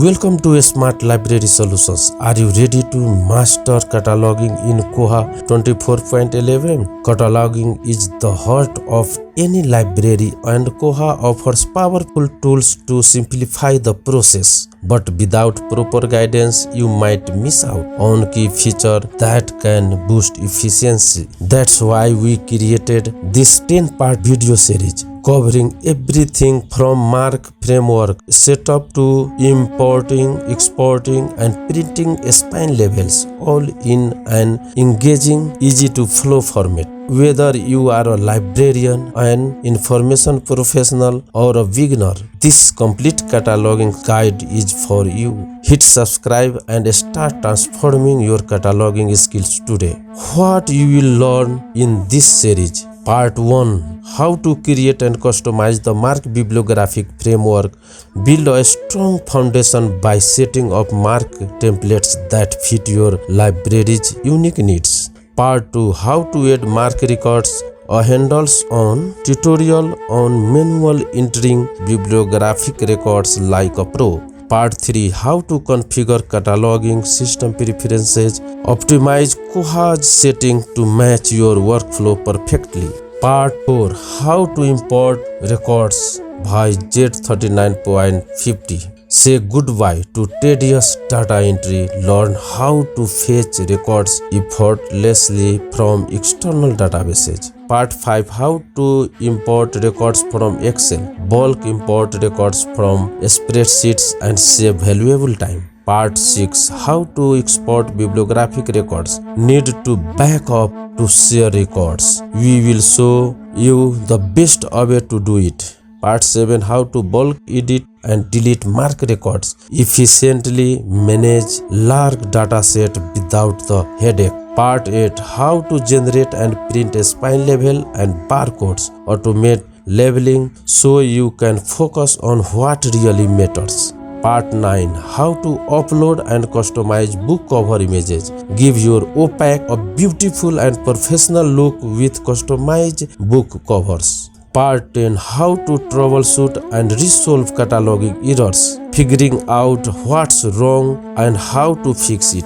Welcome to Smart Library Solutions. Are you ready to master cataloging in Koha 24.11? Cataloging is the heart of any library and Koha offers powerful tools to simplify the process. But without proper guidance, you might miss out on key features that can boost efficiency. That's why we created this 10-part video series covering everything from MARC framework setup to importing, exporting, and printing spine levels, all in an engaging, easy-to-flow format. Whether you are a librarian, an information professional, or a beginner, this complete cataloging guide is for you. Hit subscribe and start transforming your cataloging skills today. What you will learn in this series? Part 1. How to create and customize the MARC Bibliographic framework. Build a strong foundation by setting up MARC templates that fit your library's unique needs. Part 2. How to add MARC records. A hands-on tutorial on manual entering bibliographic records like a pro. Part 3. How to configure cataloging system preferences. Optimize Koha's setting to match your workflow perfectly. Part 4. How to import records by Z39.50. Say goodbye to tedious data entry. Learn how to fetch records effortlessly from external databases. Part 5. How to import records from Excel. Bulk import records from spreadsheets and save valuable time. Part 6. How to export bibliographic records. Need to back up to share records. We will show you the best way to do it. Part 7. How to bulk edit and delete MARC records. Efficiently manage large dataset without the headache. Part 8. How to generate and print spine level and barcodes. Automate labeling so you can focus on what really matters. Part 9. How to upload and customize book cover images. Give your OPAC a beautiful and professional look with customized book covers. Part 10. How to troubleshoot and resolve cataloging errors. Figuring out what's wrong and how to fix it.